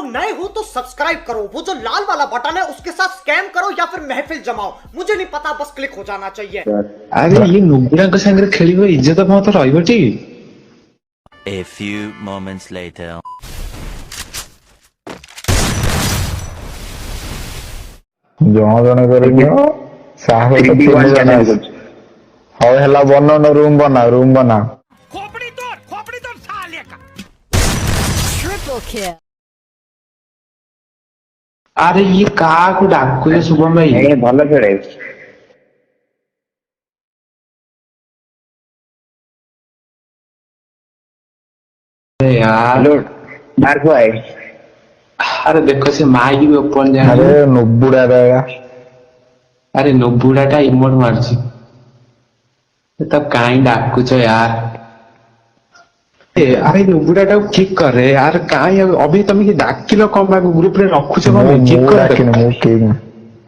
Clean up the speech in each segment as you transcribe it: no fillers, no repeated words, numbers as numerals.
लोग नए हो तो सब्सक्राइब करो, वो जो लाल वाला बटन है उसके साथ स्कैम करो या फिर महफिल जमाओ, मुझे नहीं पता, बस क्लिक हो जाना चाहिए। अरे ये नुबुराଙ୍କ ସାଙ୍ଗରେ ଖେଳିବ ଇଜ୍ଜତ ମତ ରହିବ ଟି। A few moments later. ଜଣେ କରିନିଅ ସାହସ ତ ତିନି ଜଣ ଅଛି। ହଉ ହେଲା ବନଉନ ରୁମ ବନା खोपड़ी तोड़ साले का। Triple kill. ଆରେ ଇଏ କାହାକୁ ଡାକୁଛ ଶୁଭମ ଭାଇ? ଭଲ ଖେଳେ। अरे यार मार्क भाई अरे देखो से माइक भी ओपन जाए। अरे नुबुड़ा रहेगा। अरे नुबुड़ा टा इमोट मारছি तब काई डाकुଛ यार। अरे नुबुड़ा टा किक करे यार काई अभी तुम कि डाकिलो कम बा ग्रुप रे रखुछ कम किक कर डाकिनी मु किक।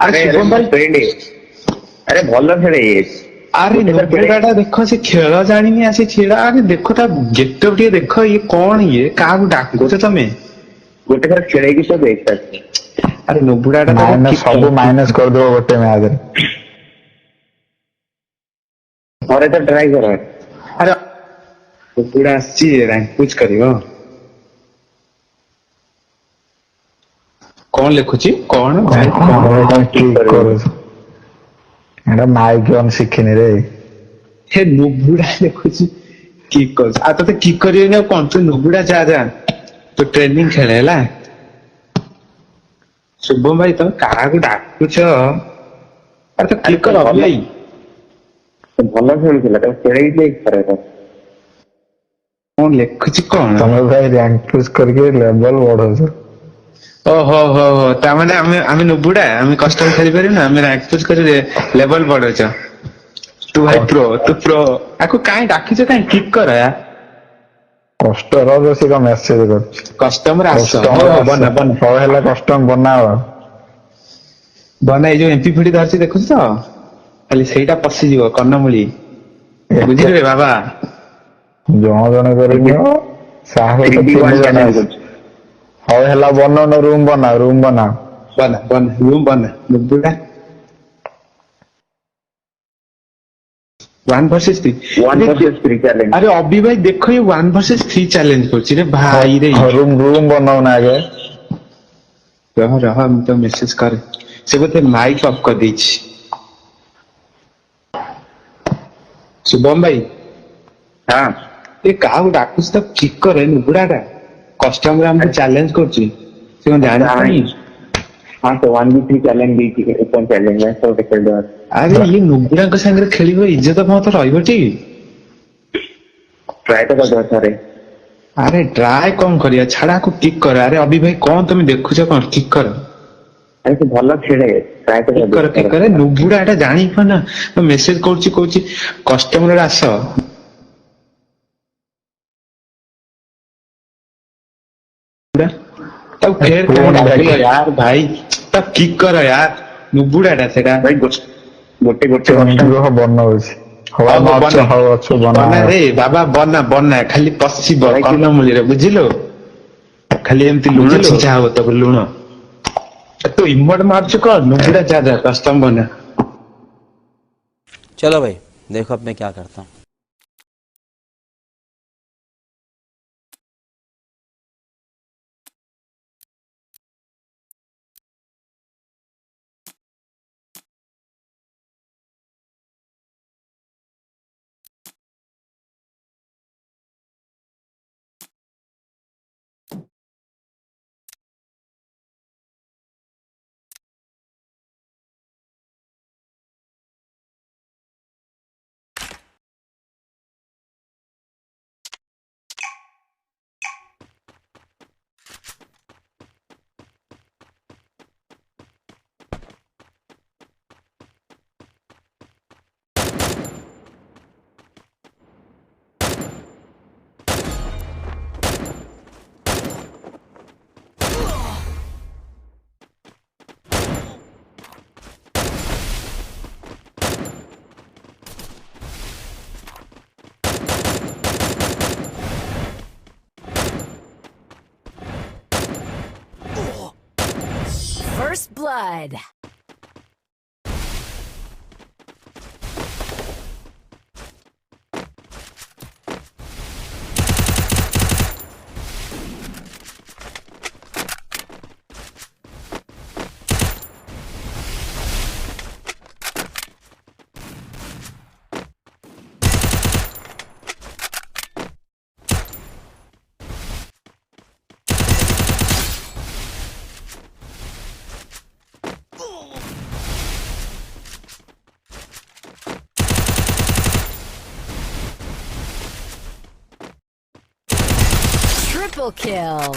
अरे शुभम भाई अरे भल खेले ये। अरे नुबुड़ा टा देखो से खेल जानिनी आसी छेड़ा। अरे देखो ता गेटअप टे देखो ये कौन ये काहू डाकुछ तमे गोटे थर खेले की सब एक साथ। अरे नुबुड़ा टा माइनस सब माइनस कर दो गोटे मैच रे। और तो ट्राई करो। अरे नुबुड़ा आसी रैंक पुश करिवो कौन लिखुची कौन भाई कौन किक करो एटा माइक ऑन शिखिनी रे। हे नुबुड़ा लिखुची किक कर आ तो किक करियो ने कौन तू नुबुड़ा जा जा तो ट्रेनिंग खेले ला। शुभम भाई तुम काहाकू डाकुछ? अरे तो किक कर अभी भाई भल खेलुଥିଲା तो खेले ही करे तो कौन लिखुची कौन तमे भाई रैंक पुश करके लेवल बढ़ो। ओहो हो हो ता माने आमे नुबुड़ा आमे कस्टम खेली पारि ना आमे रैंक पुश कर लेवल बढ़ोछ। तू भाई तू प्रो आको काई डाकिछ काई किक कर यार। कस्टमर रो से का मेसेज कर कस्टमर आस बना बना हो ହେଲା कस्टम बनाओ बना ए जो एमपी फुडी धरची देखुछ तो खाली सेटा पसी जीव कन्नमुली बुझिले बाबा। जणे करिनियो साहस तो तीन जण ଅଛି। ହଉ ହେଲା ବନଉନ ରୁମ ବନା बना बना रूम बना नुबुड़ा 1 वर्सेस 3 चैलेंज। अरे अभी भाई देखो ये 1 वर्सेस 3 चैलेंज करछि रे भाई रे। रूम बनाओ ना आगे रह हम तो मैसेज कर से बोते माइक ऑफ कर दीछि। शुभम भाई हां ए काहू डाकुछ तो किक करे नुबुड़ाटा कस्टमर हमको चैलेंज करछि से कोन जानि नहीं। हां तो 1v3 चैलेंज दी थी ओपन चैलेंज में तो खेल दो। अरे ये नुबुड़ाଙ୍କ संगे खेलिबो इज्जत मत रहइबो टी। ट्राई तो कर दो सारे। अरे ट्राई कौन करिया छाड़ा को किक कर। अरे अभी भाई कौन तुम देखुछ कौन किक कर। अरे तो भल खेले ट्राई तो किक कर नुबुड़ा एटा जानि प ना मेसेज करछि कस्टमर आस तब फिर यार भाई तब किक कर यार नुबुड़ाटा सेटा भाई गोटे गोटे हो बन होछि। हवा अच्छो बना रे बाबा बना बना खाली पसिब कन्नमुली रे बुझिलो खाली एमती लुण छिंचा हो तब लुण तो इमोट मारछु को नुबुड़ा जा जा कस्टम बना। चलो भाई देखो अब मैं क्या करता हूँ। First blood. Triple kill.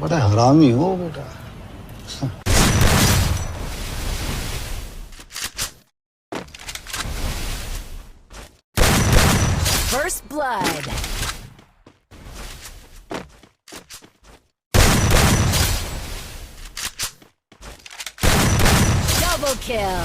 बड़ा हरामी हो बेटा। First blood. Double kill.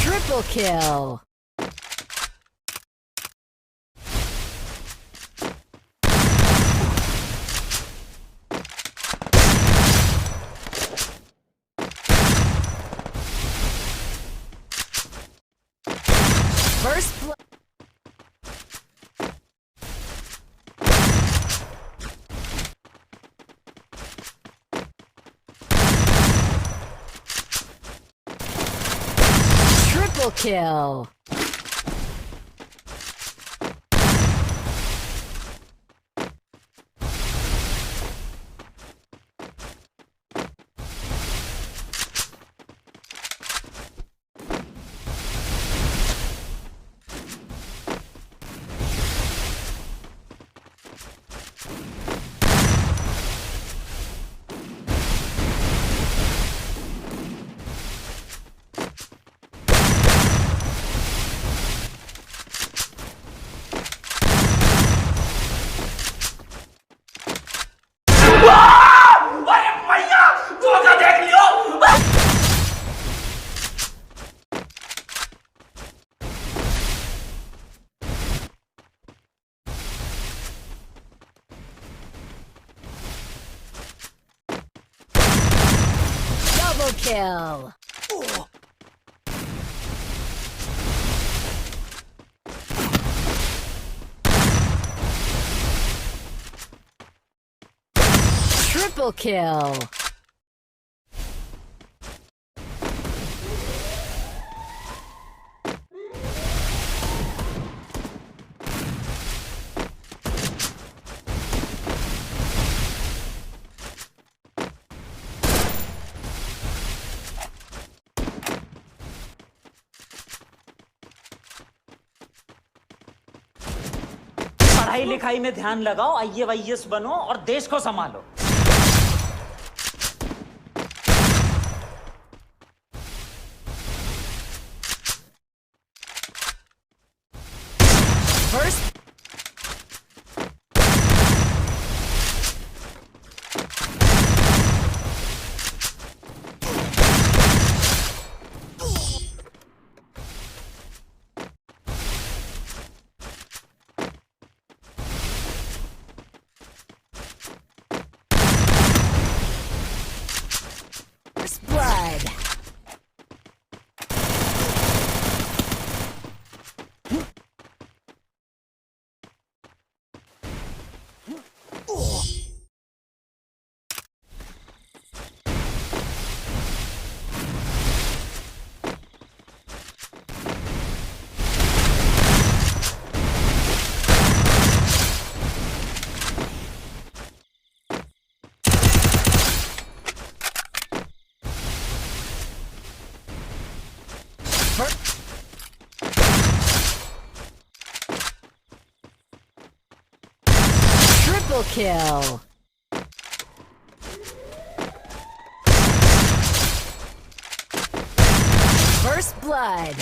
Triple kill. First blood. Triple kill. Double kill. Triple kill. पढ़ाई लिखाई में ध्यान लगाओ, आईएएस बनो और देश को संभालो। First. First blood. Triple kill. blood.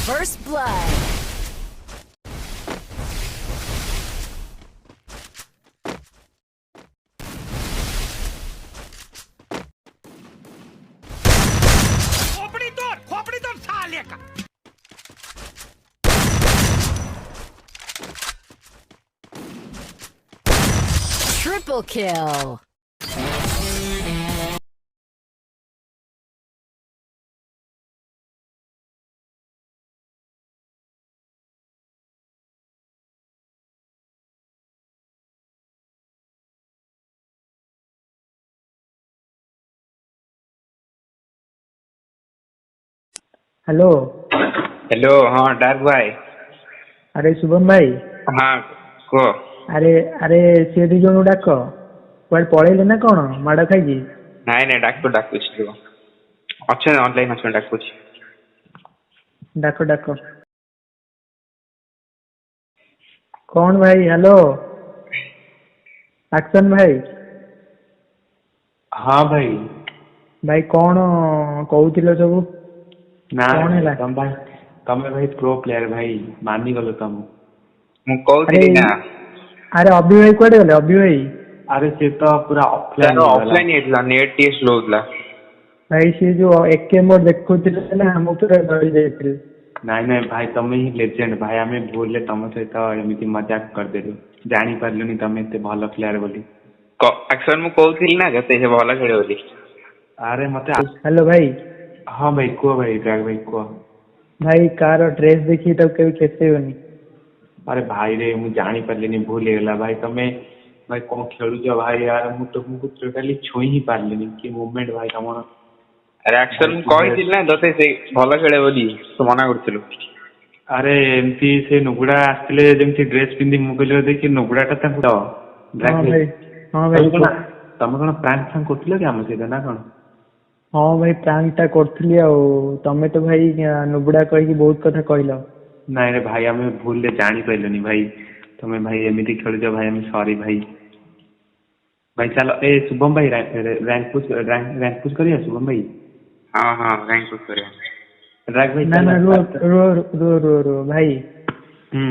First blood. Triple kill. Hello hello हाँ डार्क भाई अरे शुभम भाई हाँ कह अरे अरे सी दी जन डाक कुआडे पळेइले ना कौन माड़ खाई नाई नाई डाकुची अच्छे ऑनलाइन अच्छे डाकुची डाक डाक कौन भाई हेलो एक्शन भाई हाँ भाई भाई कौन कहूथिल सब ना कौन है तमे भाई प्रो प्लेयर भाई मानी गलो तुम मु अरे कहूଥିଲି ना अरे अभी भाई कुआडे गले अभी भाई अरे से तो पूरा ऑफलाइन हेतला नेट टी स्लो होतला भाई से जो एके मोड देखुथिले ना हम पूरा डरी जाइथिल नाई नाई भाई तमे ही लेजेंड भाई आमे भूलले तम सहित एमिति मजाक करदेलु जानी पारलुनी तमे एते भलो प्लेयर बोली एक्शन मु कहूଥିଲି ना जते से भलो खेले बोली अरे मते हेलो भाई हाँ भाई को भाई ड्रैग भाई को भाई कार ड्रेस देखी तो कभी खेसेबनी अरे भाई रे मु जानी पारलिनी भूल हेला भाई तमे भाई कौन खेलुछ भाई यार मु तुमको टोटली छुई ही पारलिनी कि मूवमेंट भाई तमर अरे एक्शन मु कहिथिल ना जते से भलो खेले बोली तो मना करथिलु अरे एमती से नुगुडा आस्तिले जेमती ड्रेस पिंदी मु कहले देखि नुगुडाटा ताकु तो हाँ भाई हाँ भाई तमे कोन प्रैंक फैंक करथिलो कि हम से ना कोन हाँ भाई प्रांगटा करथिली आ तमे तो भाई नुबुडा कहि बहुत कथा कहलो नाई रे भाई आमे भूल ले जानी पाइलनी भाई तमे भाई एमिति खेलुछ भाई हम सॉरी भाई भाई चलो ए शुभम भाई रैंक पुश करिया शुभम भाई हां रैंक पुश करिया रैंक भाई ना ना रो भाई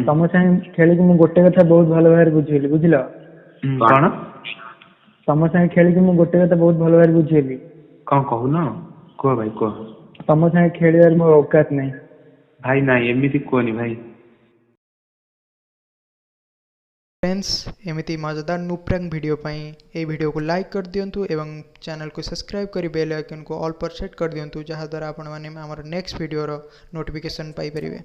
तम संगे खेली मु गोटे कथा बहुत भलो भाई बुझिली बुझिलो कोन तम संगे खेली मु गोटे कथा बहुत भलो भाई बुझिली कौन कहू ना को भाई को तम संगे खेलियार मोर औकात नहीं भाई ना एमिति कोनी भाई फ्रेंड्स एमिति मजेदार नुप्रैंक वीडियो पाई ए वीडियो को लाइक कर दियंतु एवं चैनल को सब्सक्राइब करी बेल आइकन को ऑल पर सेट कर दियंतु जहा द्वारा आपण माने हमर नेक्स्ट वीडियो रो नोटिफिकेशन पाई परिवे।